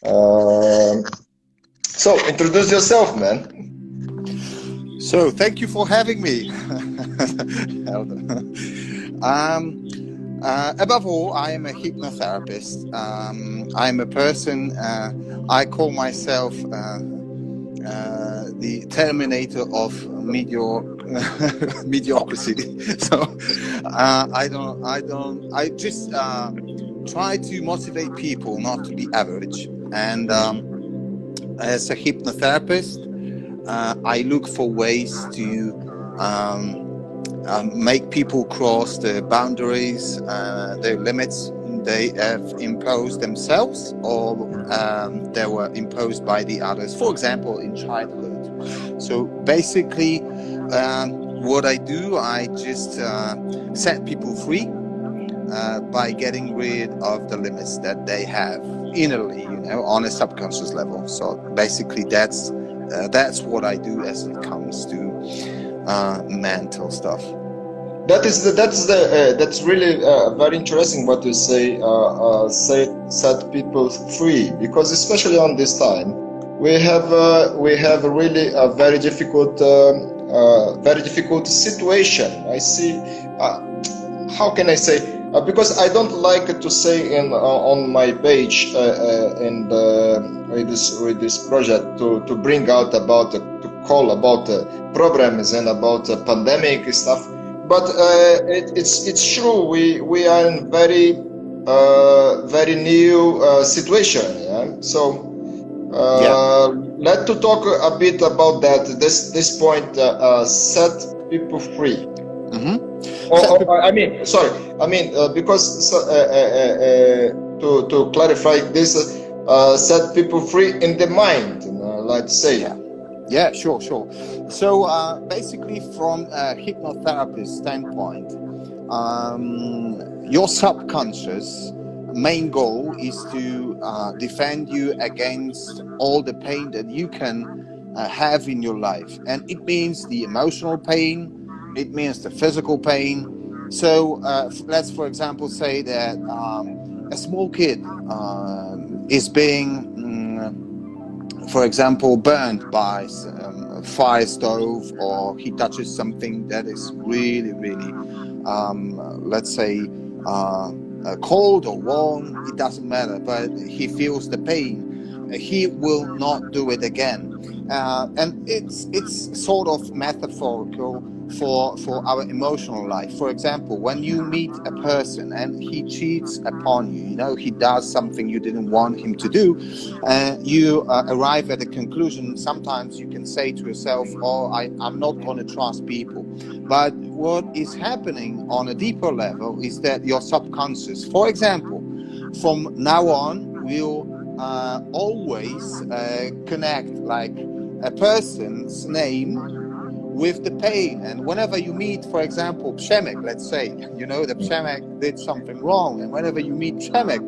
Um, so introduce yourself, man. So, thank you for having me. Above all, I am a hypnotherapist. I'm a person, I call myself the terminator of mediocrity. So, I just try to motivate people not to be average. And as a hypnotherapist, I look for ways to make people cross the boundaries, the limits they have imposed themselves or they were imposed by the others, for example, in childhood. So basically, what I do, I just set people free by getting rid of the limits that they have innerly, on a subconscious level. So basically, that's what I do as it comes to mental stuff. That's really very interesting what you say. Set people free, because especially on this time, we have really a very difficult situation. I see. How can I say? Because I don't like to say on my page and with this project to bring out about to call about problems and about pandemic stuff. But it's true. We are in very new situation. Yeah? So let's to talk a bit about that. This point, set people free. Mm-hmm. Because to clarify this, set people free in the mind. Let's say. Yeah, sure. So basically, from a hypnotherapist standpoint, your subconscious main goal is to defend you against all the pain that you can have in your life. And it means the emotional pain, it means the physical pain. So let's, for example, say that a small kid is being for example, burned by a fire stove, or he touches something that is really, really, let's say, cold or warm, it doesn't matter, but he feels the pain. He will not do it again. And it's sort of metaphorical for our emotional life. For example, when you meet a person and he cheats upon you, he does something you didn't want him to do, you arrive at a conclusion. Sometimes you can say to yourself, I'm not going to trust people. But what is happening on a deeper level is that your subconscious, for example, from now on will always connect like a person's name with the pain. And whenever you meet, for example, Przemek, let's say, that Przemek did something wrong, and whenever you meet Przemek,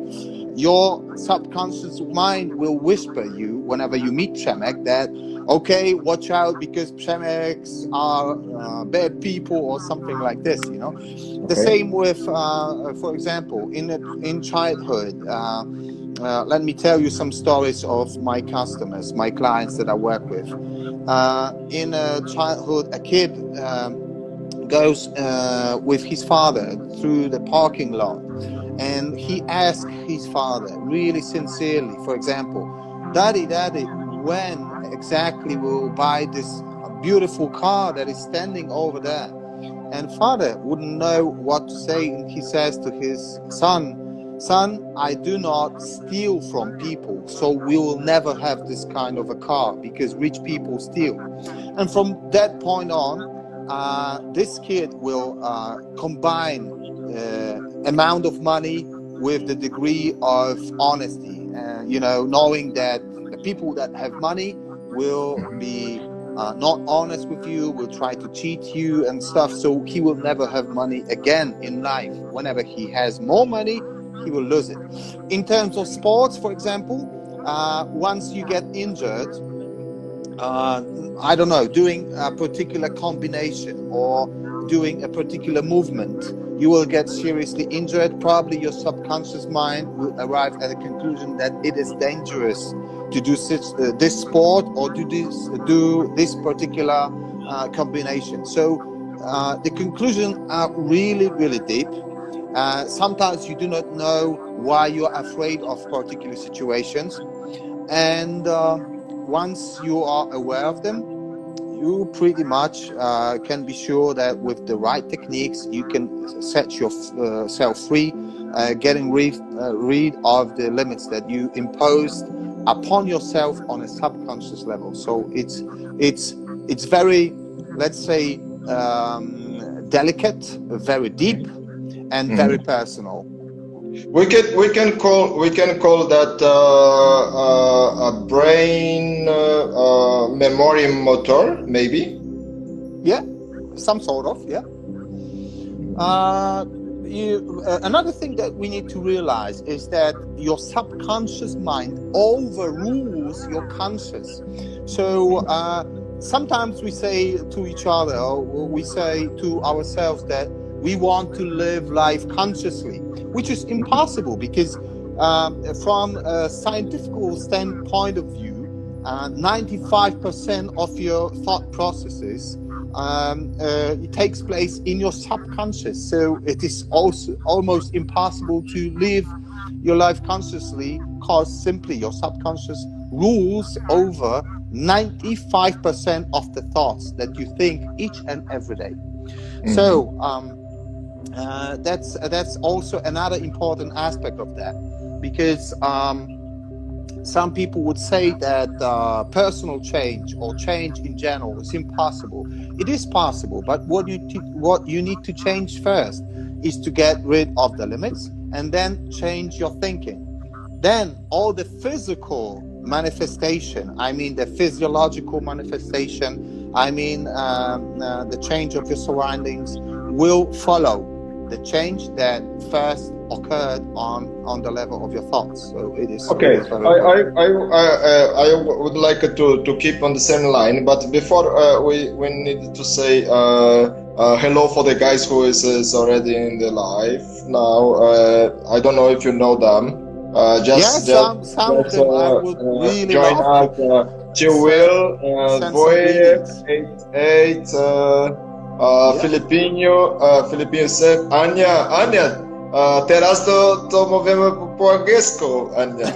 your subconscious mind will whisper you, whenever you meet Przemek, that, okay, watch out because Przemeks are bad people or something like this, Okay. The same with, for example, in childhood, let me tell you some stories of my customers, my clients that I work with. In childhood, a kid goes with his father through the parking lot, and he asks his father really sincerely, for example, Daddy, when exactly will buy this beautiful car that is standing over there? And father wouldn't know what to say, and he says to his son, I do not steal from people, so we will never have this kind of a car because rich people steal. And from that point on, this kid will combine amount of money with the degree of honesty, knowing that the people that have money will be not honest with you, will try to cheat you and stuff, so he will never have money again in life. Whenever he has more money, he will lose it. In terms of sports, for example, once you get injured, I don't know, doing a particular combination or doing a particular movement, you will get seriously injured. Probably your subconscious mind will arrive at a conclusion that it is dangerous to do this sport or do this particular combination. So the conclusions are really, really deep. Sometimes you do not know why you're afraid of particular situations, and once you are aware of them, you pretty much can be sure that with the right techniques you can set yourself free, getting rid of the limits that you imposed upon yourself on a subconscious level. So it's very, let's say, delicate, very deep, and very personal. We can call that a brain memory motor, maybe. Yeah, some sort of, yeah. Another thing that we need to realize is that your subconscious mind overrules your conscious. So sometimes we say to each other, or we say to ourselves that we want to live life consciously, which is impossible, because from a scientific standpoint of view, 95% of your thought processes it takes place in your subconscious. So it is also almost impossible to live your life consciously, because simply your subconscious rules over 95% of the thoughts that you think each and every day. So that's also another important aspect of that, because some people would say that personal change or change in general is impossible. It is possible, but what you need to change first is to get rid of the limits, and then change your thinking. Then all the physical manifestation, I mean the physiological manifestation, I mean the change of your surroundings, will follow the change that first occurred on the level of your thoughts. So it is okay. It is I would like to keep on the same line, but before we need to say hello for the guys who is already in the live now. I don't know if you know them. Some of them I would really join love us. Will, Boy, 88, Filipinho, Ania, teraz to mówimy po angielsku, Ania.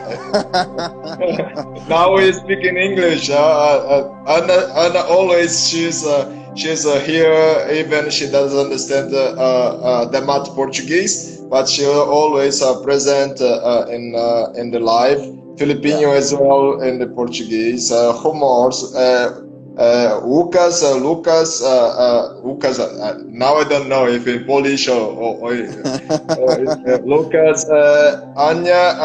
Now we speak in English. Anna always she's here, even she doesn't understand the much Portuguese, but she always present in the live. Filipino as well in the Portuguese. Humors. Lucas. Now I don't know if in Polish or Lucas. Ania,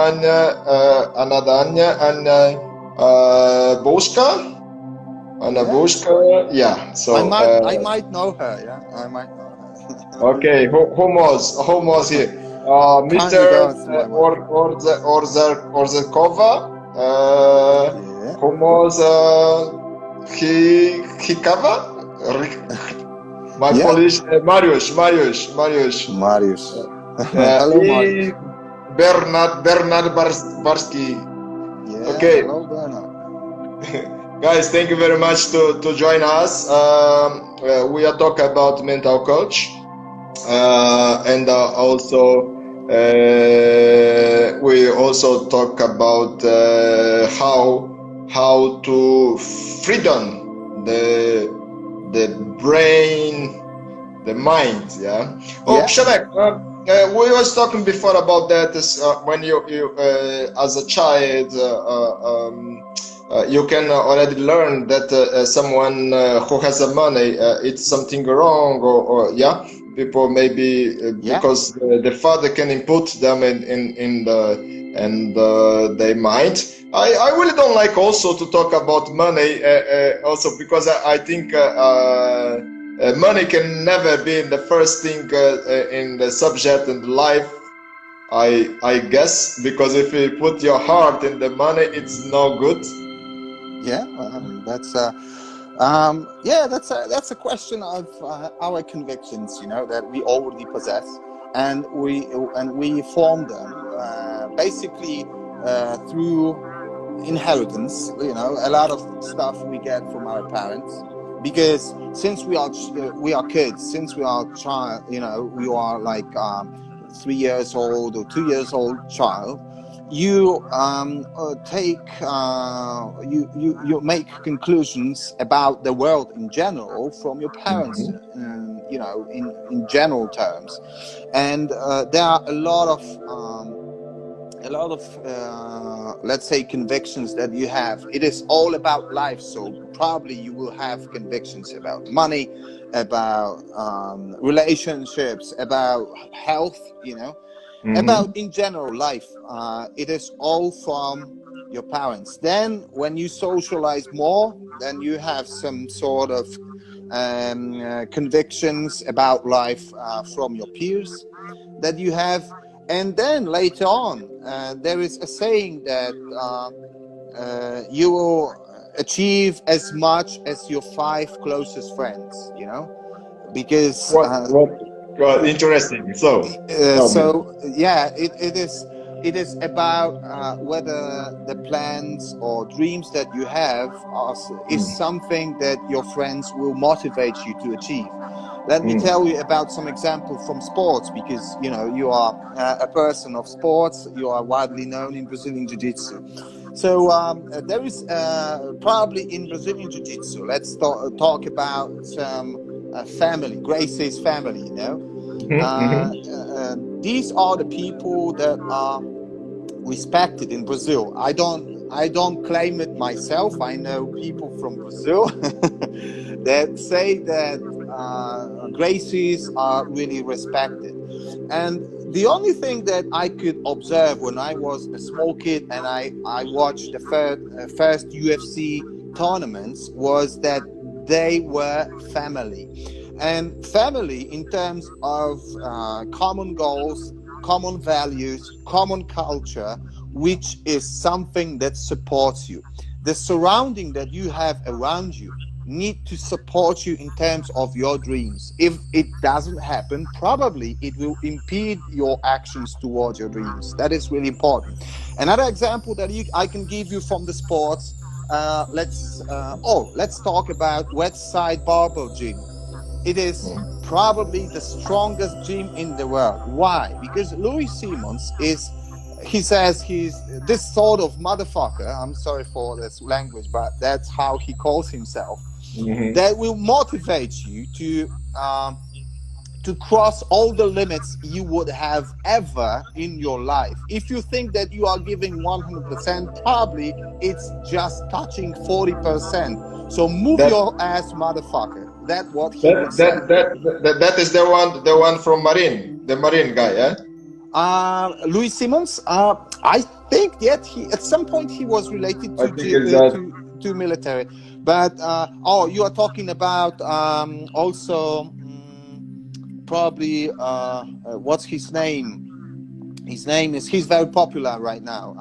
Boska. Anna Boska. Yeah. So I might know her. Yeah, I might know her. Okay. Who was here? Mr. Orzekova. Who was Hikawa? My Polish Mariusz. Hello, Mariusz. Bernard Barski. Yeah, okay. Hello, Bernard. Guys, thank you very much to join us. We are talking about mental coach, and also we also talk about how to freedom the brain, the mind. Yeah. Oh, Przemek, we was talking before about that. When you as a child, you can already learn that someone who has the money, it's something wrong, or people maybe because the father can input them in their mind. I really don't like also to talk about money, also because I think money can never be the first thing in the subject in life. I guess, because if you put your heart in the money, it's no good. Yeah, that's a question of our convictions, that we already possess. and we form them basically through inheritance. You know, a lot of stuff we get from our parents, because since we are kids, since we are child, you know, we are like 3 years old or 2 years old child, you you make conclusions about the world in general from your parents, you know, in general terms. And there are a lot of let's say convictions that you have. It is all about life, so probably you will have convictions about money, about relationships, about health, you know, about in general life. It is all from your parents. Then when you socialize more, then you have some sort of convictions about life from your peers that you have. And then later on, there is a saying that you will achieve as much as your 5 closest friends, you know, because what interesting. So tell me. yeah, it is about whether the plans or dreams that you have is something that your friends will motivate you to achieve. Let me tell you about some examples from sports, because you know you are a person of sports. You are widely known in Brazilian Jiu-Jitsu. So there is probably in Brazilian Jiu-Jitsu. Let's talk about family, Gracie's family. You know, these are the people that are respected in Brazil. I don't claim it myself. I know people from Brazil that say that Gracies are really respected. And the only thing that I could observe when I was a small kid and I watched the first UFC tournaments was that they were family. And family in terms of common goals, common values, common culture, which is something that supports you. The surrounding that you have around you need to support you in terms of your dreams. If it doesn't happen, probably it will impede your actions towards your dreams. That is really important. Another example that I can give you from the sports, let's talk about Westside Barbell Gym. It is probably the strongest gym in the world. Why? Because Louis Simmons he says he's this sort of motherfucker. I'm sorry for this language, but that's how he calls himself. That will motivate you to cross all the limits you would have ever in your life. If you think that you are giving 100%, probably it's just touching 40%. So move your ass, motherfucker. That's what he would say. That is the one from Marine, the Marine guy, yeah? Louis Simmons, I think that at some point he was related to military. But you are talking about also probably what's his name? He's very popular right now.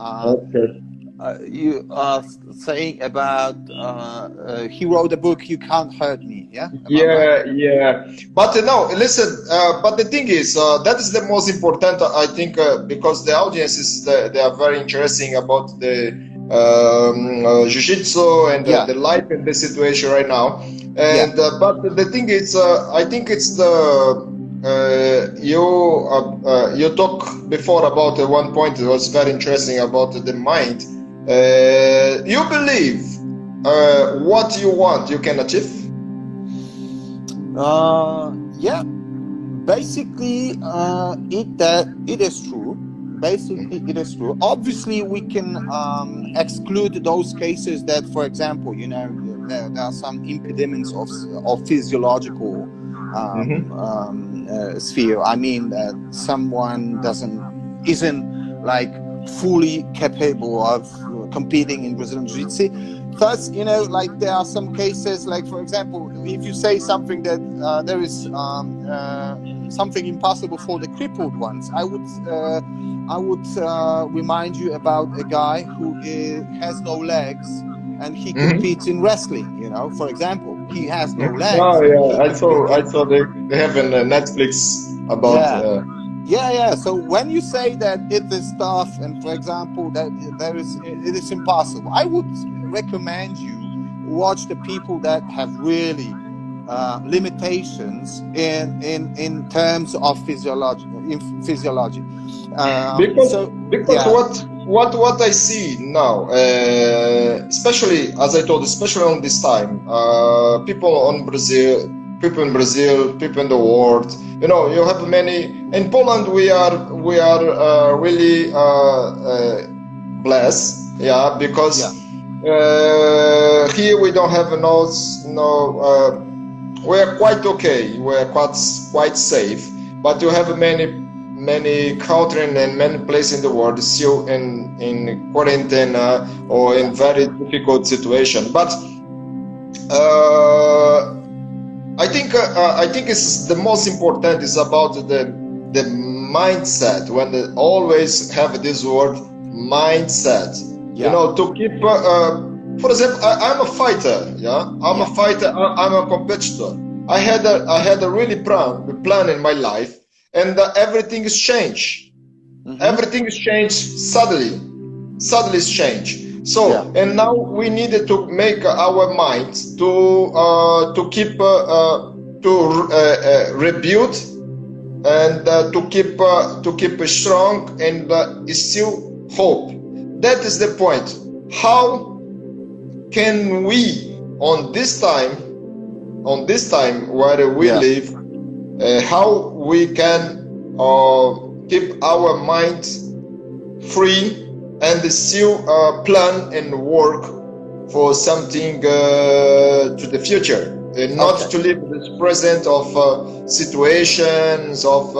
You are saying about he wrote a book, You Can't Hurt Me, yeah? Yeah. But no, listen, but the thing is, that is the most important, I think, because the audiences, they are very interesting about the jiu-jitsu and the life in the situation right now. And but the thing is, I think it's the you talked before about one point that was very interesting about the mind. You believe what you want you can achieve? Yeah, basically it is true. Basically it is true. Obviously we can exclude those cases that, for example, you know, there are some impediments of physiological sphere. I mean that someone isn't like fully capable of competing in Brazilian Jiu-Jitsu. Thus, you know, like there are some cases, like for example, if you say something that there is something impossible for the crippled ones, I would remind you about a guy who has no legs and he competes in wrestling. You know, for example, he has no legs. Oh yeah, I saw they have a Netflix about. Yeah. So when you say that it is tough, and for example that it is impossible, I would recommend you watch the people that have really limitations in terms of physiology. because So because yeah, what I see now, especially as I told, especially on this time, people in Brazil, people in the world. You have many in Poland. We are really blessed, yeah, because yeah, here we don't have no. We're quite okay. We're quite safe, but you have many countries and many places in the world still in quarantine or yeah, in very difficult situation. But uh, I think it's the most important is about the mindset. When they always have this word mindset, yeah, to keep. For example, I'm a fighter. Yeah, I'm a yeah. fighter. I'm a competitor. I had a really plan in my life, and everything is changed. Mm-hmm. Everything is changed suddenly. Suddenly it's changed. Yeah. So, and now we needed to make our mind to keep to rebuild and to keep strong and still hope. That is the point. How can we on this time where we Yeah. live, how we can keep our mind free and still plan and work for something to the future, and not Okay. to live this present of situations of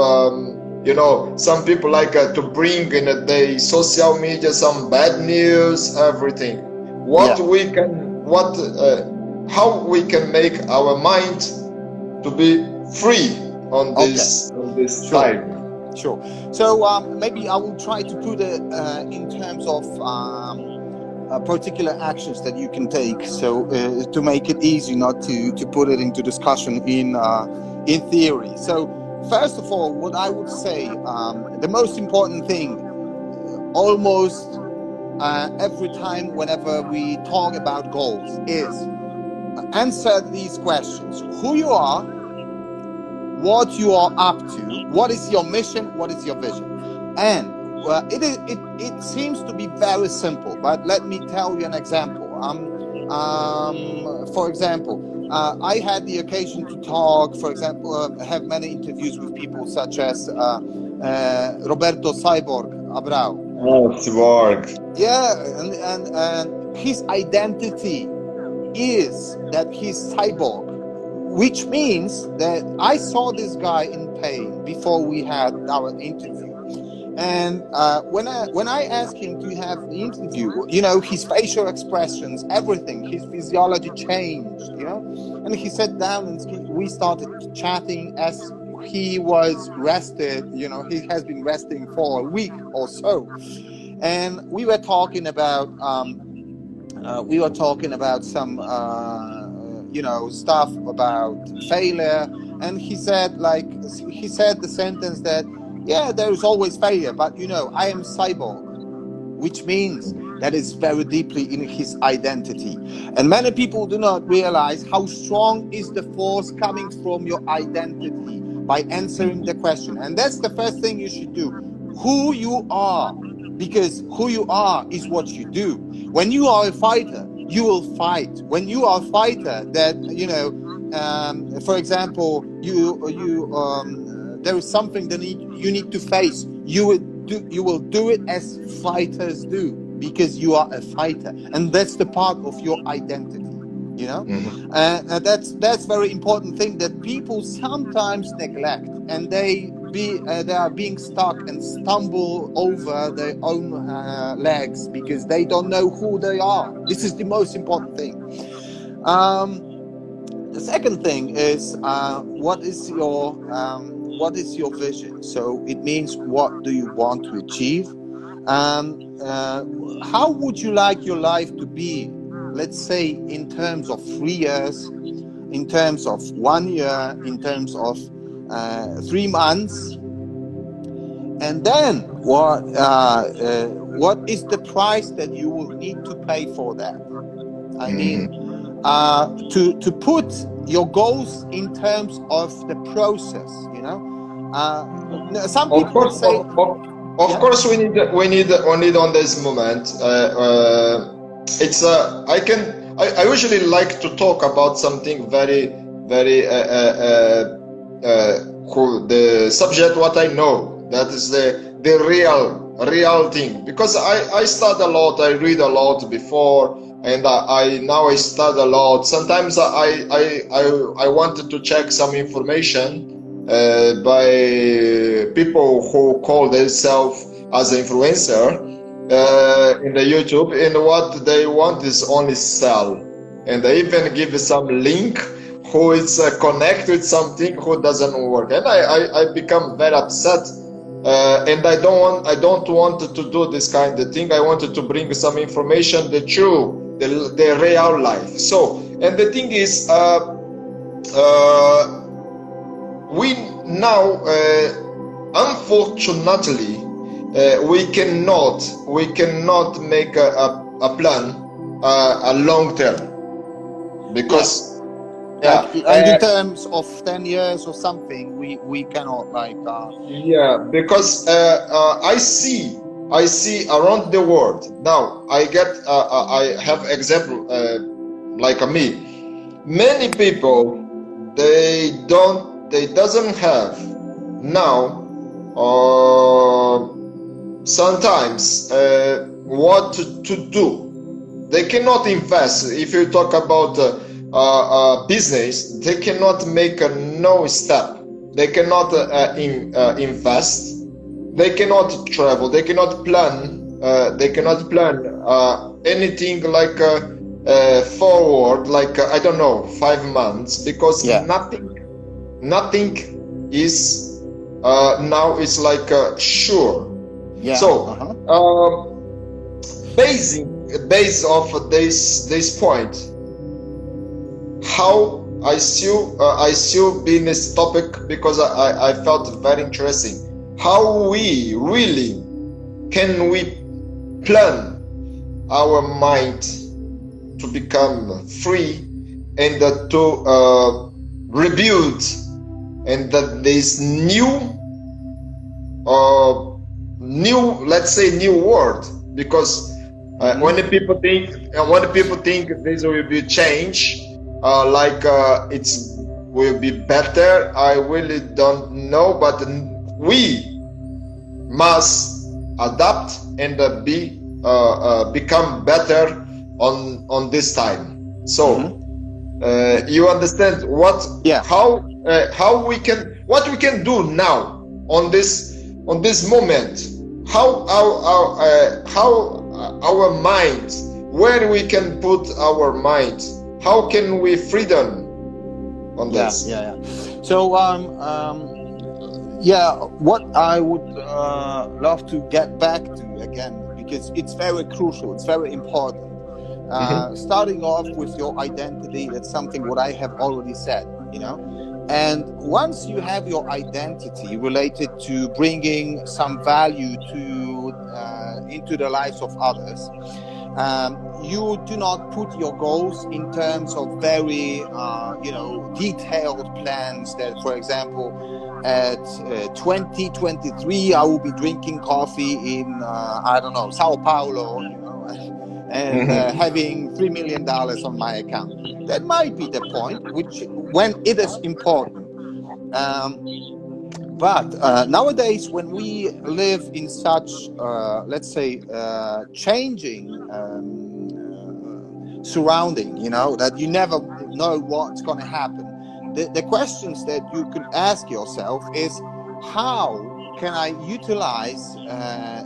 some people like to bring in the social media some bad news, everything. Yeah. How we can make our mind to be free on Okay. this Sure. time. Sure. So maybe I will try to put it in terms of particular actions that you can take. So to make it easy, not to put it into discussion in theory. So first of all, what I would say, the most important thing, almost every time whenever we talk about goals, is answer these questions: who you are, what you are up to, what is your mission, what is your vision. And it seems to be very simple, but let me tell you an example. For example, I had the occasion to talk, for example, have many interviews with people such as Roberto Cyborg Abrao. Oh, it's work. Yeah, and his identity is that he's cyborg, which means that I saw this guy in pain before we had our interview. And when I asked him to have the interview, his facial expressions, everything, his physiology changed, and he sat down and we started chatting as he was rested. He has been resting for a week or so, and we were talking about some stuff about failure, and he said the sentence that, yeah, there is always failure, but I am cyborg, which means that is very deeply in his identity. And many people do not realize how strong is the force coming from your identity by answering the question. And that's the first thing you should do: who you are, because who you are is what you do. When you are a fighter, you will fight. When you are a fighter, that for example, there is something that you need to face. You will do it as fighters do, because you are a fighter, and that's the part of your identity. Mhm. That's very important thing that people sometimes neglect, and they are being stuck and stumble over their own legs because they don't know who they are. This is the most important thing. The second thing is what is your vision? So it means, what do you want to achieve? How would you like your life to be? Let's say in terms of 3 years, in terms of 1 year, in terms of 3 months. And then what is the price that you will need to pay for that? I mean, to put your goals in terms of the process, you know. Some Of people will course, say, of course, we need on this moment. It's I usually like to talk about something very cool. The subject what I know, that is the real thing, because I study a lot, I read a lot before, and I study a lot. Sometimes I wanted to check some information by people who call themselves as an influencer in the YouTube, and what they want is only sell, and they even give some link who is connected with something who doesn't work, and I become very upset, and I don't want to do this kind of thing. I wanted to bring some information, the true, the real life. So, and the thing is, we now, unfortunately, we cannot make a plan a long term, because like in terms of 10 years or something, we cannot because I see around the world now. I have example like me. Many people, they doesn't have now sometimes what to do. They cannot invest. If you talk about business, they cannot make no step. They cannot invest. They cannot travel. They cannot plan. Anything like forward, like I don't know, 5 months, because nothing is now is like sure. So base of this point, how I still be in this topic, because I felt very interesting. How we really can we plan our mind to become free, and to rebuild, and that this new let's say new world, because when the people think this will be change, it's will be better, I really don't know, but we must adapt and become better on this time. So you understand how we can do now on this moment, how our mind, where we can put our mind, how can we freedom on this? So what I would love to get back to again, because it's very crucial, it's very important. Starting off with your identity, that's something what I have already said, you know. And once you have your identity related to bringing some value into the lives of others, you do not put your goals in terms of very detailed plans that, for example, at 2023 I will be drinking coffee in Sao Paulo, you know, and having $3 million on my account. That might be the point, which when it is important. But nowadays, when we live in such, let's say, changing surrounding, you know, that you never know what's going to happen. The questions that you can ask yourself is, how can I utilize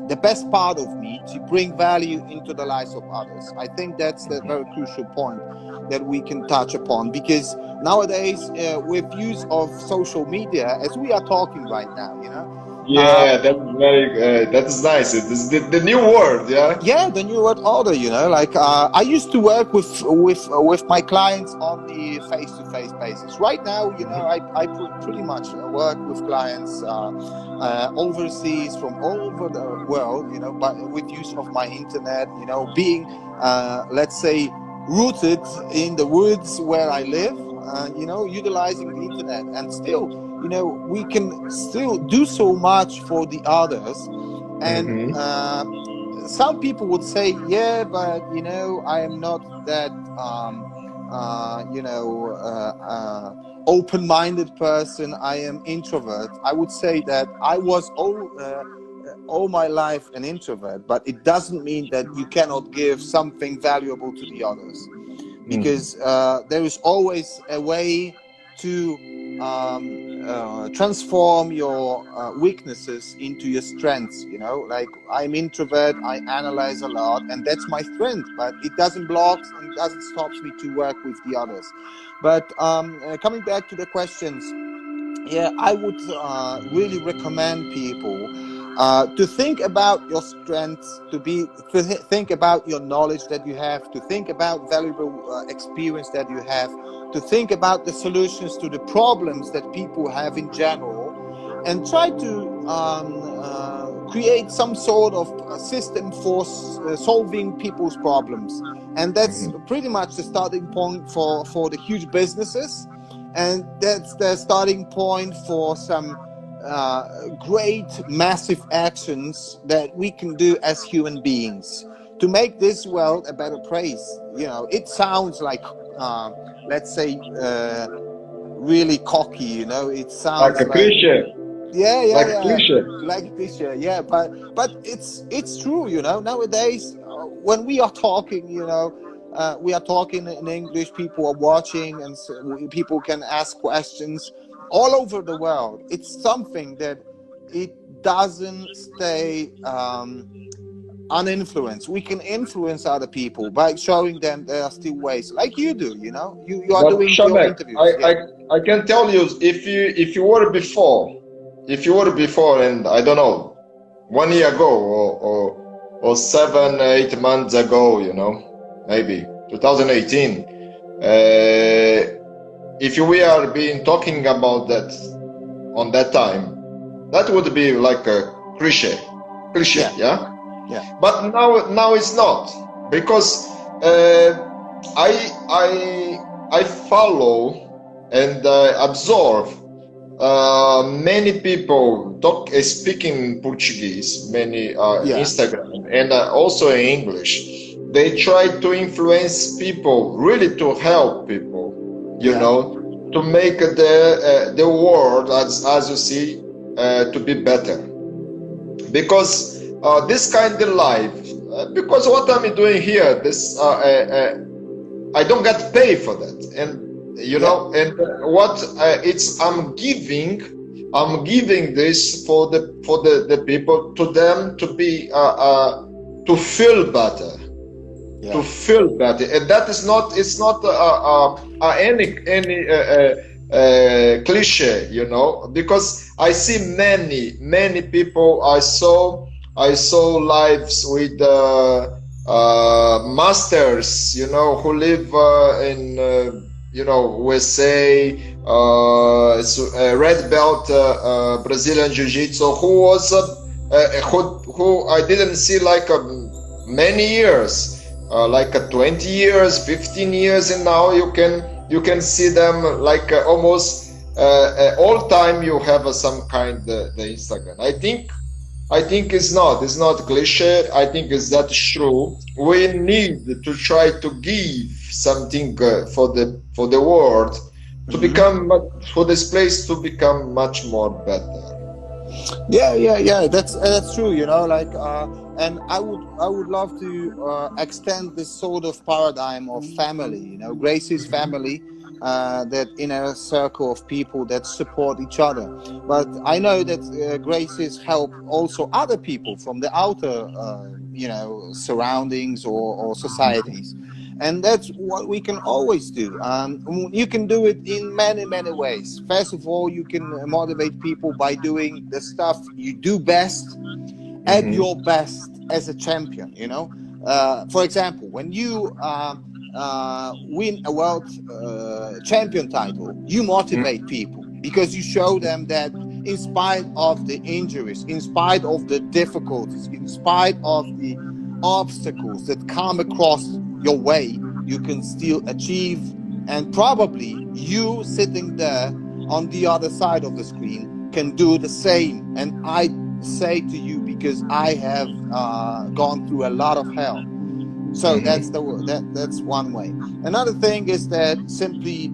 the best part of me to bring value into the lives of others? I think that's the very crucial point that we can touch upon, because nowadays with use of social media, as we are talking right now, you know. That's very that's nice. It's the new world, the new world order, you know. Like I used to work with my clients on the face-to-face basis. Right now, I pretty much work with clients overseas from all over the world, but with use of my internet, being, let's say, rooted in the woods where I live, utilizing the internet, and still, we can still do so much for the others. And some people would say, yeah, but I am not that open-minded person. I am introvert. I would say that I was all my life an introvert, but it doesn't mean that you cannot give something valuable to the others, because there is always a way to transform your weaknesses into your strengths. Like, I'm introvert, I analyze a lot, and that's my strength, but it doesn't block and doesn't stop me to work with the others. But coming back to the questions, yeah, I would really recommend people to think about your strengths, to think about your knowledge that you have, to think about valuable experience that you have, to think about the solutions to the problems that people have in general, and try to create some sort of system for solving people's problems. And that's pretty much the starting point for the huge businesses, and that's the starting point for some great massive actions that we can do as human beings to make this world a better place. It sounds like let's say really cocky, it sounds like a cliche. Like a cliche, yeah, but it's true. Nowadays, when we are talking, we are talking in English, people are watching, and people can ask questions all over the world. It's something that it doesn't stay uninfluenced. We can influence other people by showing them there are still ways, like you do. You are But doing your Shamek, interviews. I can tell you, if you were before, and I don't know, 1 year ago or 7-8 months ago, maybe 2018, if we are being talking about that on that time, that would be like a cliche, yeah. But now it's not, because I follow and absorb many people speaking Portuguese, many Instagram, and also in English. They try to influence people, really to help people, to make the world, as you see, to be better. Because this kind of life, because what I'm doing here, this I don't get paid for that, and and what I'm giving this for the people, to them, to be to feel better. To feel better, and that is not, it's not any cliche, because I see many people. I saw lives with masters, who live in USA, red belt Brazilian Jiu-Jitsu, who was who I didn't see like many years. Like 20 years, 15 years, and now you can see them like almost all time. You have some kind the Instagram. I think it's not cliche. I think it's that true. We need to try to give something for the world to become, for this place to become much more better. Yeah. That's true. And I would love to extend this sort of paradigm of family. Gracie's family, that inner circle of people that support each other. But I know that Gracie's help also other people from the outer, surroundings or societies. And that's what we can always do. You can do it in many ways. First of all, you can motivate people by doing the stuff you do best, at your best as a champion. For example, when you win a world champion title, you motivate people because you show them that in spite of the injuries, in spite of the difficulties, in spite of the obstacles that come across your way, you can still achieve. And probably you sitting there on the other side of the screen can do the same. And I say to you, because I have gone through a lot of hell. So that's that's one way. Another thing is that simply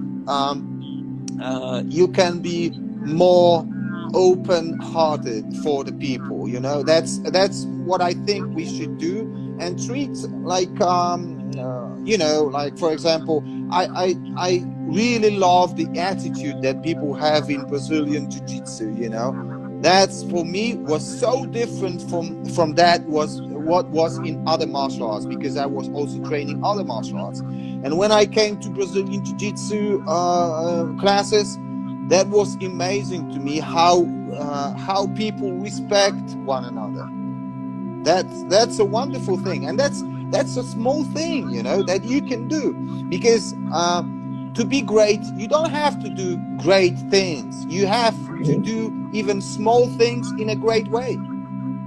you can be more open-hearted for the people. You know, that's what I think we should do, and treat like you know, like for example, I really love the attitude that people have in Brazilian Jiu-Jitsu. You know, that's for me was so different from that was what was in other martial arts, because I was also training other martial arts. And when I came to Brazilian Jiu-Jitsu classes, that was amazing to me, how people respect one another. That's a wonderful thing, and that's a small thing, you know, that you can do, because to be great, you don't have to do great things. You have to do even small things in a great way.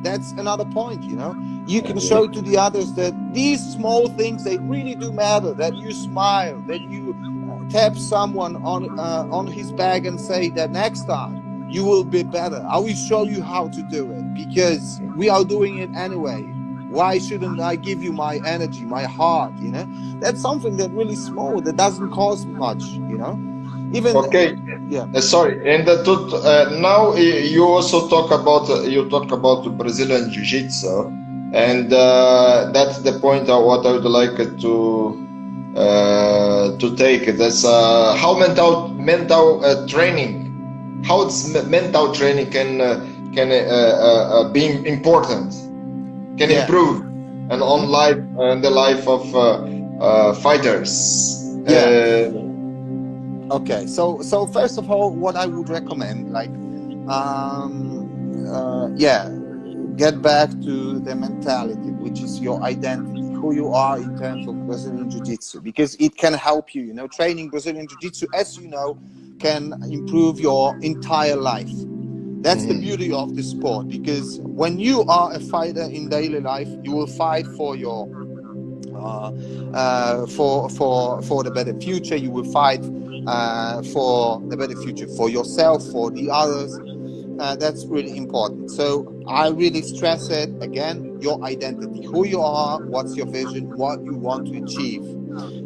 That's another point, you know. You can show to the others that these small things, they really do matter. That you smile, that you tap someone on his back and say that next time you will be better. I will show you how to do it, because we are doing it anyway. Why shouldn't I give you my energy, my heart, you know? That's something that really small, that doesn't cost much, you know? Even okay. Yeah. Sorry, and now you also talk about Brazilian Jiu-Jitsu, and that's the point of what I would like to take. That's how mental training, how it's mental training can be important, can improve, and on life and the life of fighters. Okay, so first of all, what I would recommend, like, get back to the mentality, which is your identity, who you are in terms of Brazilian Jiu-Jitsu, because it can help you. You know, training Brazilian Jiu-Jitsu, as you know, can improve your entire life. That's the beauty of the sport, because when you are a fighter in daily life, you will fight for your for the better future. You will fight for the better future for yourself, for the others. That's really important. So I really stress it again: your identity, who you are, what's your vision, what you want to achieve.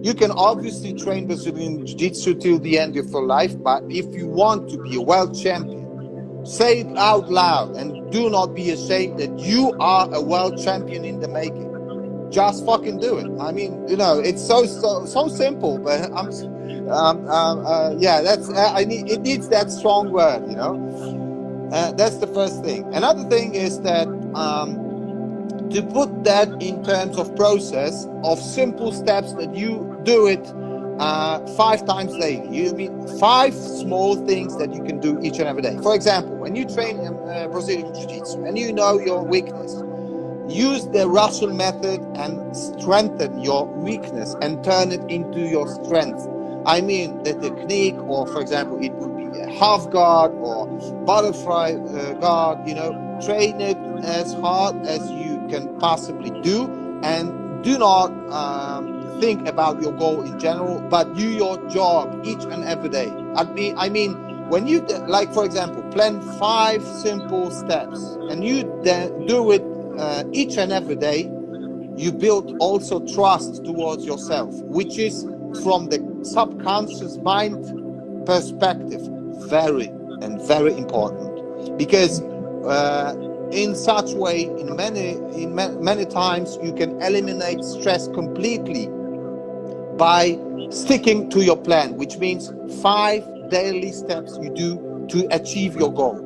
You can obviously train Brazilian Jiu-Jitsu till the end of your life, but if you want to be a world champion, say it out loud, and do not be ashamed that you are a world champion in the making. Just fucking do it. I mean, you know, it's so simple, but it needs that strong word, you know. That's the first thing. Another thing is that to put that in terms of process of simple steps, that you do it 5 times daily. You mean 5 small things that you can do each and every day. For example, when you train Brazilian Jiu-Jitsu and you know your weakness, use the Russian method and strengthen your weakness and turn it into your strength. I mean, the technique, or for example, it would be a half guard or butterfly guard, you know, train it as hard as you can possibly do, and do not think about your goal in general, but do your job each and every day. I mean, when you, like, for example, plan 5 simple steps and you do it each and every day, you build also trust towards yourself, which is from the subconscious mind perspective very important, because in such way, in many times, you can eliminate stress completely by sticking to your plan, which means 5 daily steps you do to achieve your goal.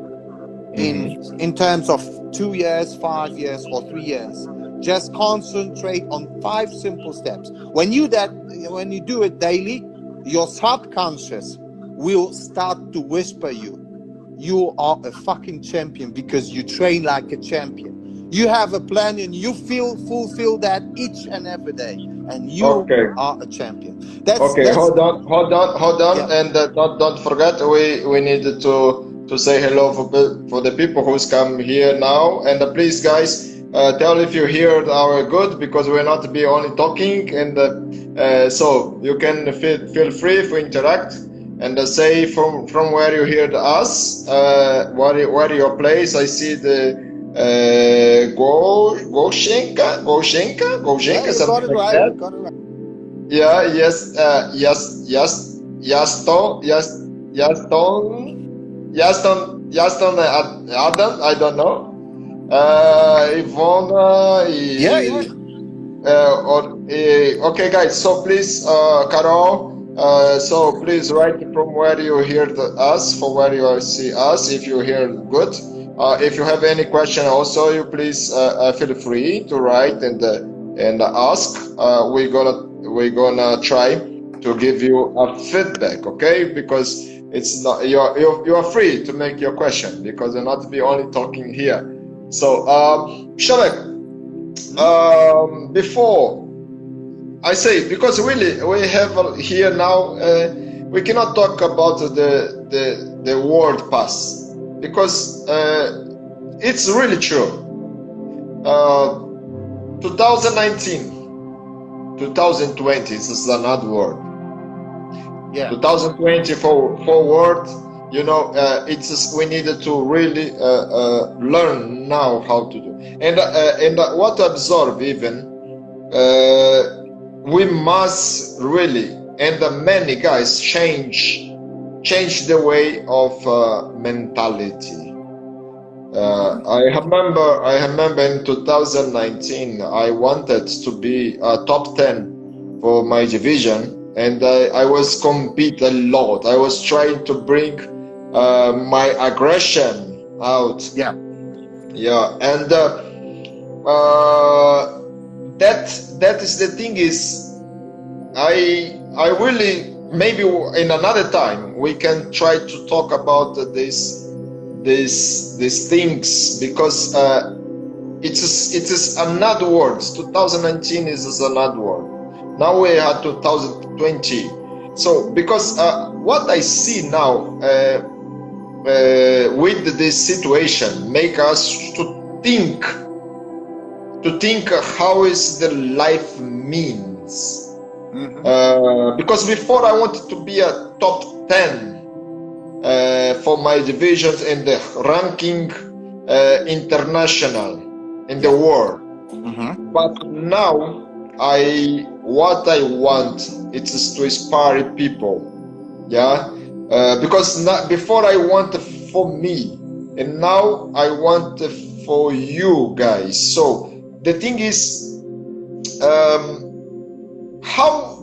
In terms of 2 years, 5 years, or 3 years, just concentrate on 5 simple steps. When you do it daily, your subconscious will start to whisper you are a fucking champion, because you train like a champion. You have a plan and you fulfill that each and every day. and you Okay. are a champion. That's Okay, hold on, yeah. and don't forget we needed to say hello for the people who's come here now, and please guys, tell if you hear our good, because we're not be only talking, and so you can feel free to interact and say from where you heard us, where your place. I see the Goshenka, Yeah, you got something it like right. that. You got it right. Yeah, Yaston, Adam, I don't know. Ivona, Yeah, yeah. okay, guys. So please, Carol. So please write from where you hear us, for where you see us. If you hear good. If you have any question, also you please feel free to write and ask. We're gonna try to give you a feedback, okay? Because it's not you are free to make your question, because you're not be only talking here. So, Shabak, before I say, because really we have here now, we cannot talk about the world pass, because it's really true. 2019. 2020 is another word. Yeah. 2020 forward, you know, we needed to really learn now how to do. And what to observe even, we must really, and many guys change the way of mentality. I remember in 2019, I wanted to be top 10 for my division, and I was compete a lot. I was trying to bring my aggression out. Yeah. And that is the thing is, I really, maybe in another time we can try to talk about these things, because it is another word. 2019 is another word. Now we are 2020. So because what I see now with this situation make us to think how is the life means. Because before I wanted to be a top 10 for my divisions in the ranking international in the world. But now what I want is to inspire people, because before I want for me, and now I want for you guys. So the thing is, how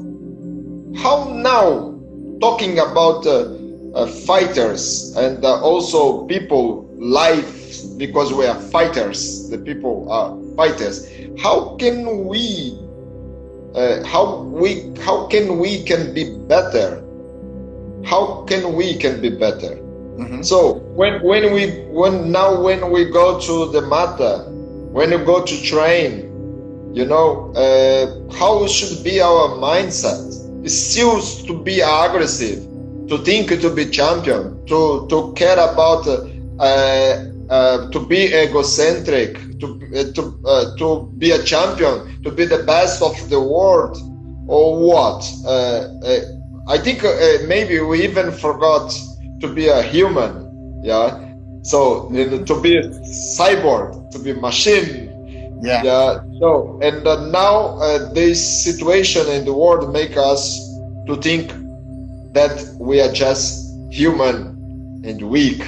now talking about fighters and also people life, because we are fighters, the people are fighters. How can we can be better? How can we be better? So when we go to the mat, when you go to train, you know, how should be our mindset? It's still to be aggressive, to think to be champion, to care about, to be egocentric, to be a champion, to be the best of the world, or what? I think maybe we even forgot to be a human, So to be a cyborg, to be machine. So and now this situation in the world make us to think that we are just human and weak.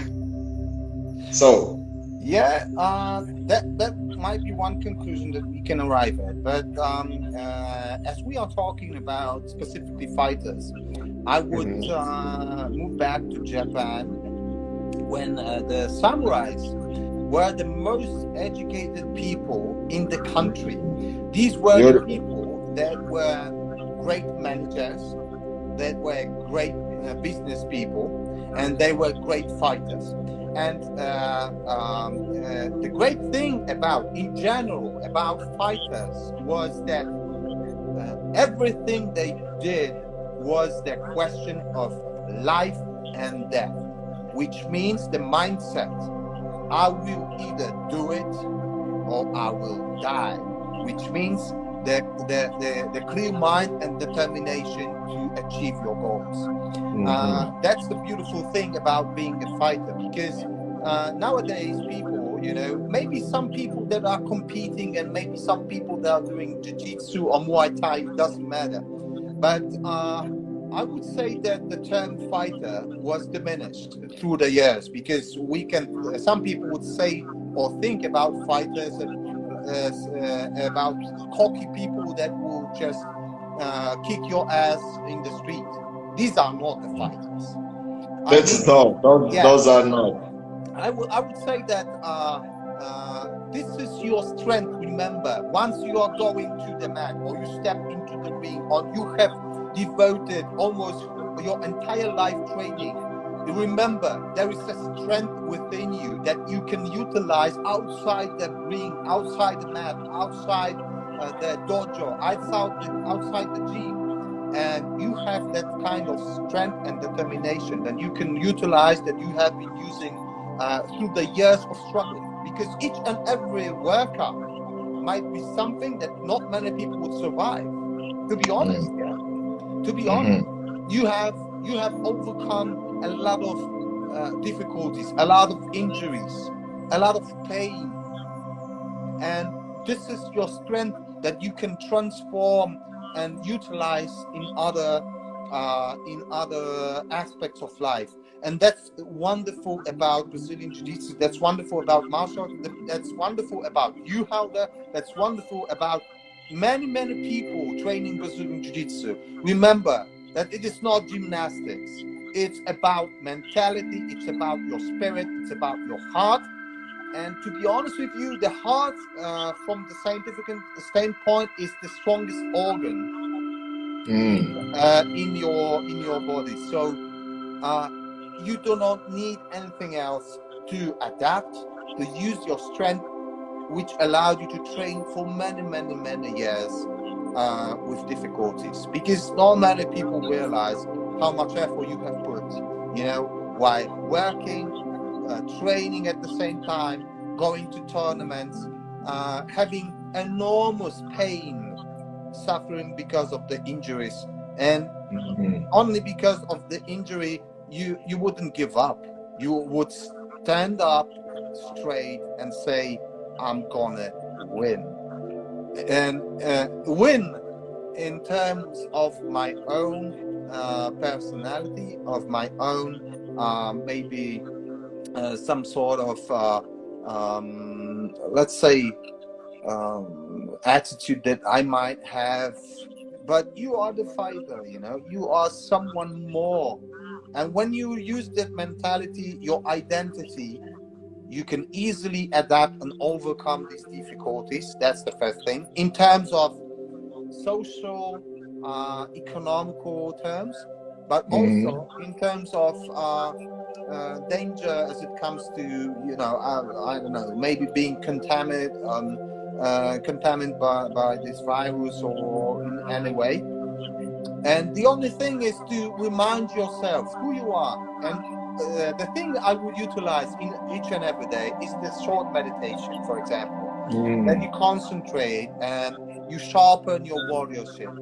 So that might be one conclusion that we can arrive at. But as we are talking about specifically fighters, I would move back to Japan, when the samurais were the most educated people in the country. These were the people that were great managers, that were great business people, and they were great fighters. And the great thing in general about fighters was that Everything they did was the question of life and death, which means the mindset. I will either do it or I will die, which means the clear mind and determination to achieve your goals. That's the beautiful thing about being a fighter, because nowadays people, maybe some people that are competing and maybe some people that are doing jiu-jitsu or Muay Thai, it doesn't matter. But I would say that the term fighter was diminished through the years, because some people would say or think about fighters as about cocky people that will just kick your ass in the street. These are not the fighters. Those are not. I would say that this is your strength. Remember, once you are going to the mat or you step into the ring or you have devoted almost your entire life training, remember there is a strength within you that you can utilize outside the ring, outside the mat, outside the dojo, outside the gym. And you have that kind of strength and determination that you can utilize, that you have been using through the years of struggling. Because each and every workout might be something that not many people would survive. To be honest, to be honest, you have overcome a lot of difficulties, a lot of injuries, a lot of pain, and this is your strength that you can transform and utilize in other aspects of life. And that's wonderful about Brazilian Jiu-Jitsu. That's wonderful about martial arts. That's wonderful about you, Helder. That's wonderful about many people training Brazilian Jiu-Jitsu. Remember that it is not gymnastics. It's about mentality. It's about your spirit. It's about your heart. And to be honest with you, the heart, from the scientific standpoint, is the strongest organ in your body. So you do not need anything else to adapt, to use your strength, which allowed you to train for many years with difficulties. Because not many people realize how much effort you have put, while working, training at the same time, going to tournaments, having enormous pain, suffering because of the injuries, and only because of the injury you wouldn't give up. You would stand up straight and say, I'm gonna win. And win in terms of my own personality, of my own maybe some sort of let's say attitude that I might have. But you are the fighter, you are someone more. And when you use that mentality, your identity, you can easily adapt and overcome these difficulties. That's the first thing. In terms of social, economical terms, but also in terms of danger as it comes to, I don't know, maybe being contaminated by this virus or in any way. And the only thing is to remind yourself who you are. And the thing I would utilize in each and every day is this short meditation, for example. That you concentrate and you sharpen your warriorship.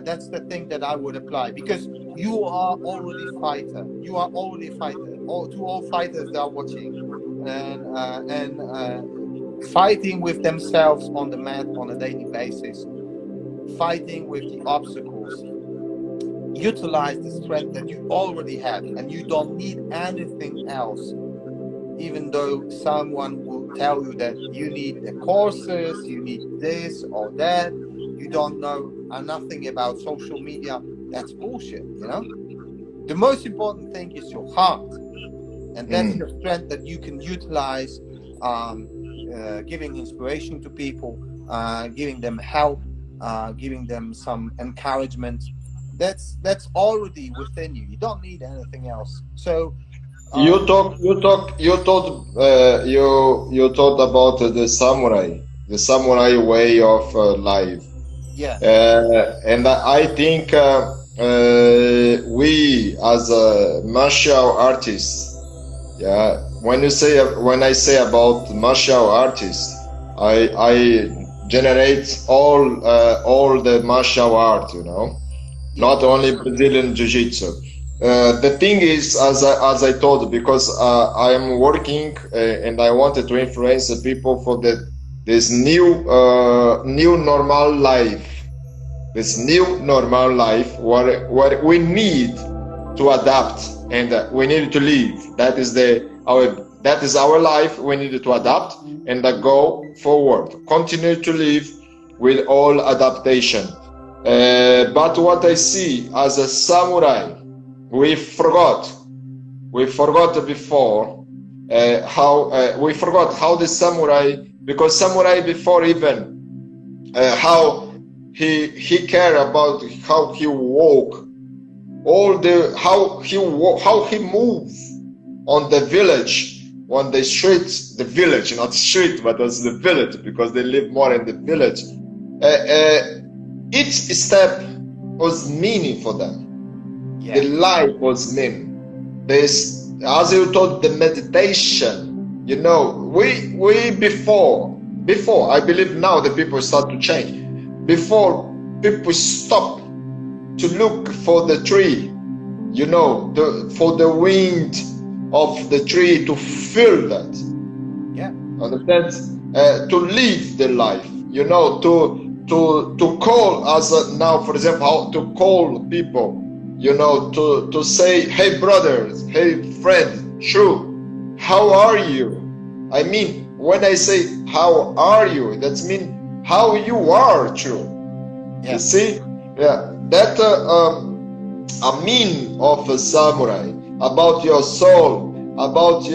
That's the thing that I would apply, because you are already fighter. You are already a fighter. To all fighters that are watching and fighting with themselves on the mat on a daily basis, fighting with the obstacles. Utilize the strength that you already have, and you don't need anything else. Even though someone will tell you that you need the courses, you need this or that, you don't know nothing about social media, that's bullshit, The most important thing is your heart. And that's the strength that you can utilize, giving inspiration to people, giving them help, giving them some encouragement. That's already within you. You don't need anything else. So you talked about the samurai way of life. Yeah. And I think we as a martial artists, yeah, when I say about martial artists, I generate all the martial art, you know, Yeah. not only Brazilian Jiu-Jitsu. The thing is, as I told, because I am working and I wanted to influence the people for this new normal life, this new normal life, what we need to adapt and we need to live. That is our life. We need to adapt and go forward, continue to live with all adaptation. But what I see as a samurai, we forgot. We forgot before how we forgot how the samurai, because samurai before even how he care about how he walk, all the how he move on the village, on the streets, the village, not street, but as the village, because they live more in the village. Each step was meaning for them. Yeah. The life was meaning. This, as you told, the meditation. You know, we before I believe now the people start to change. Before, people stop to look for the tree, you know, for the wind of the tree, to feel that. Yeah. Understand? To live the life, you know, to call as now, for example, how to call people, you know, to say, hey brothers, hey friend, true, how are you? I mean, when I say how are you, that's mean how you are, true. Yeah. You see, yeah, that a mean of a samurai, about your soul, about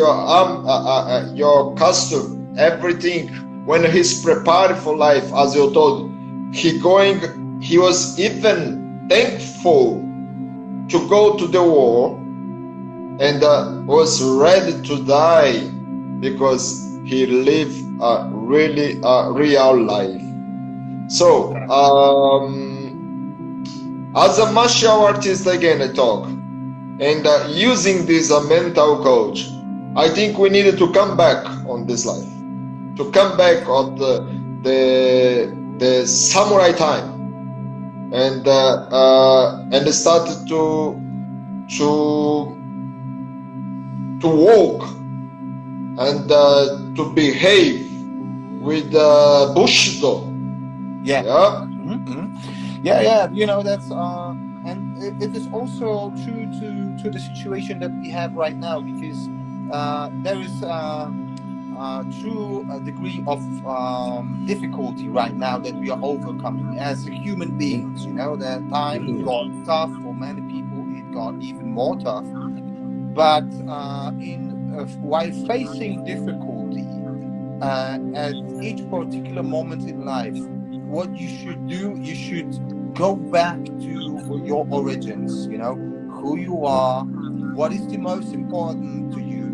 your custom, everything. When he's prepared for life, as you told, he was even thankful to go to the war and was ready to die because he lived a really real life. So, as a martial artist, again, I talk, and using this mental coach, I think we needed to come back on this life, to come back on the samurai time, and started to walk and to behave with Bushido. Yeah. Yeah. Yeah. You know, that's and it is also true to the situation that we have right now, because there is true degree of difficulty right now that we are overcoming as human beings. You know, the time got tough for many people. It got even more tough. But while facing difficulty at each particular moment in life, what you should do, you should go back to your origins. You know, who you are, what is the most important to you,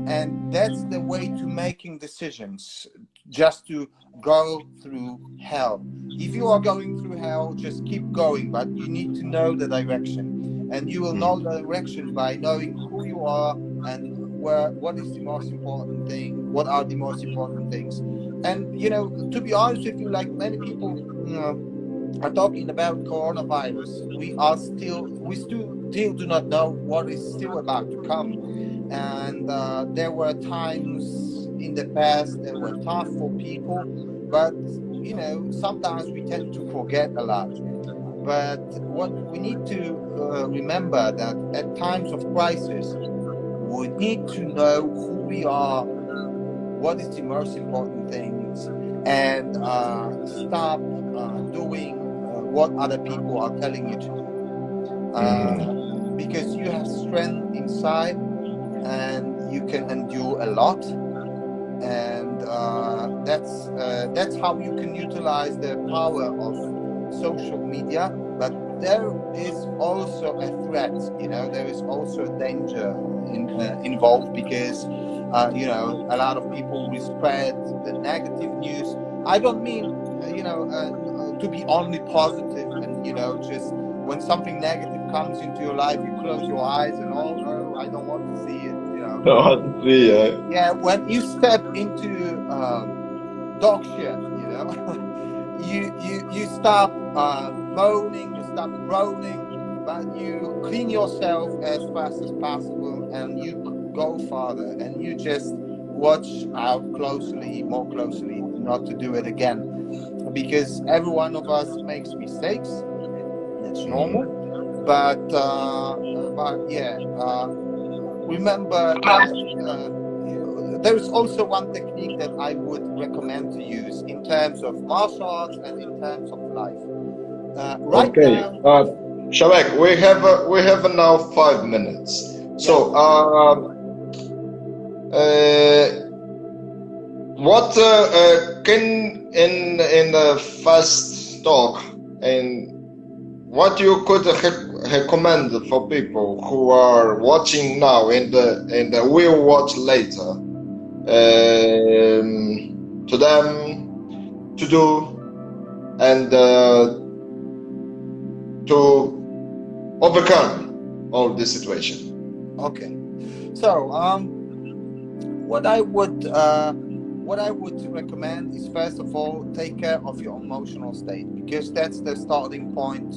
and that's the way to making decisions. Just to go through hell. If you are going through hell, just keep going, but you need to know the direction, and you will know the direction by knowing who you are and what is the most important thing, what are the most important things. And you know, to be honest with you, like many people, you know, are talking about coronavirus, we still do not know what is still about to come. And there were times in the past that were tough for people, but you know, sometimes we tend to forget a lot. But what we need to remember, that at times of crisis, we need to know who we are, what is the most important things, and stop doing what other people are telling you to do. Because you have strength inside and you can endure a lot. And that's how you can utilize the power of social media. But there is also a threat, you know, there is also a danger involved, because you know, a lot of people will spread the negative news. I don't mean to be only positive, and just when something negative comes into your life, you close your eyes and, oh no, I don't want to see it. No, yeah. Yeah, when you step into dog shit, you stop moaning, you stop groaning, but you clean yourself as fast as possible, and you go farther, and you just watch out more closely, not to do it again, because every one of us makes mistakes. That's normal, but yeah. Remember, there's also one technique that I would recommend to use in terms of martial arts and in terms of life. Okay, Shavek, we have now 5 minutes. So, what can in a fast talk, and what you could recommend for people who are watching now and will watch later, to them to do and to overcome all this situation? Okay, so what I would recommend is, first of all, take care of your emotional state, because that's the starting point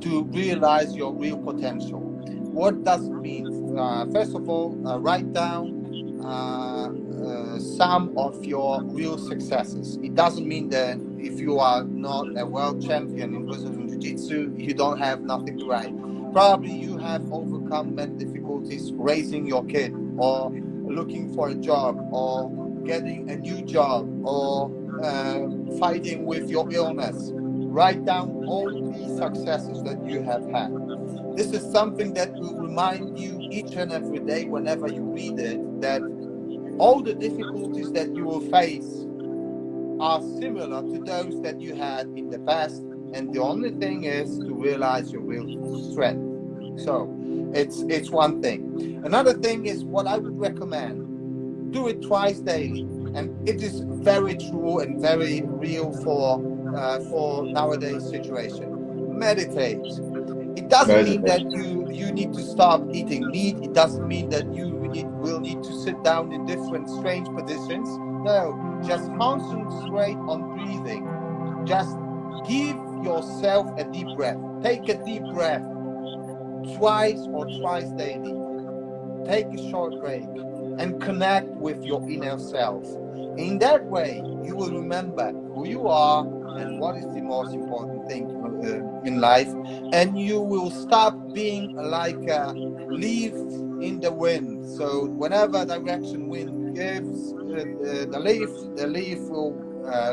to realize your real potential. What does it mean? First of all, write down some of your real successes. It doesn't mean that if you are not a world champion in Brazilian Jiu-Jitsu, you don't have nothing to write. Probably you have overcome many difficulties raising your kid, or looking for a job, or getting a new job, or fighting with your illness. Write down all these successes that you have had. This is something that will remind you each and every day whenever you read it, that all the difficulties that you will face are similar to those that you had in the past, and the only thing is to realize your real strength. So it's one thing. Another thing is what I would recommend: do it twice daily, and it is very true and very real for nowadays situation. Meditate. It doesn't mean that you need to stop eating meat. It doesn't mean that you will need to sit down in different strange positions. No, just concentrate on breathing. Just give yourself a deep breath. Take a deep breath twice daily. Take a short break and connect with your inner self. In that way, you will remember who you are and what is the most important thing in life, and you will stop being like a leaf in the wind. So whenever direction wind gives, the leaf will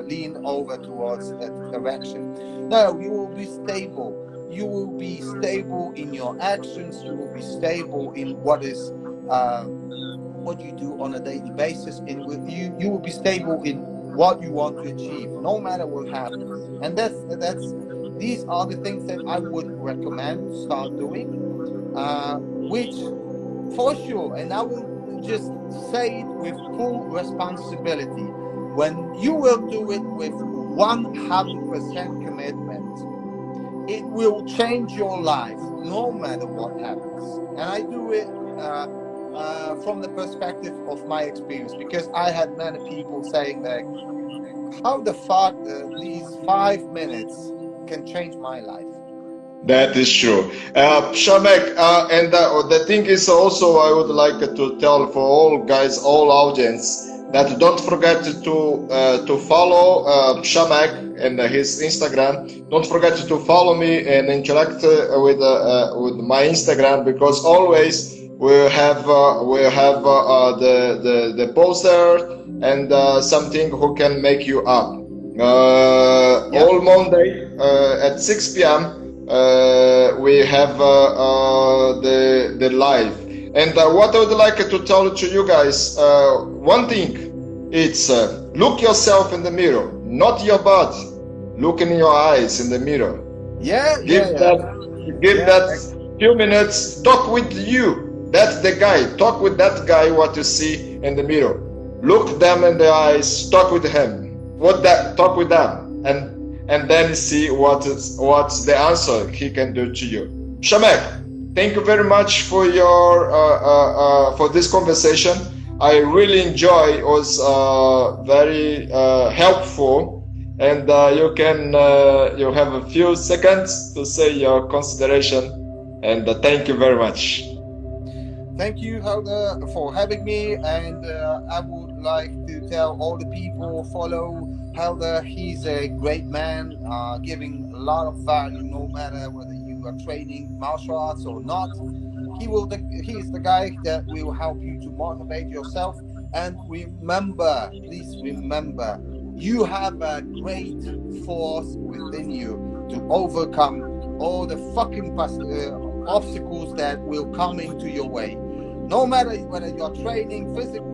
lean over towards that direction. No, you will be stable. You will be stable in your actions. You will be stable in what you do on a daily basis, and with you will be stable in what you want to achieve, no matter what happens. And these are the things that I would recommend to start doing, which for sure, and I will just say it with full responsibility, when you will do it with 100% commitment, it will change your life no matter what happens. And I do it from the perspective of my experience, because I had many people saying that, how the fuck these 5 minutes can change my life. That is true. Shamek, and the thing is also, I would like to tell for all guys, all audience, that don't forget to follow Shamek and his Instagram. Don't forget to follow me and interact with my Instagram, because always we'll have the poster and something who can make you up. All Monday at 6 p.m. We have the live. And what I would like to tell to you guys, one thing, it's look yourself in the mirror, not your body. Look in your eyes in the mirror. Give that few minutes. Talk with you. That's the guy. Talk with that guy. What you see in the mirror. Look them in the eyes. Talk with him. Talk with them, and then see what's the answer he can do to you. Shamek, thank you very much for your for this conversation. I really enjoy. It was very helpful, and you have a few seconds to say your consideration, and thank you very much. Thank you, Helder, for having me, and I would like to tell all the people follow Helder. He's a great man, giving a lot of value, no matter whether you are training martial arts or not. He is the guy that will help you to motivate yourself. And remember, please remember, you have a great force within you to overcome all the fucking obstacles that will come into your way. No matter whether you're training physically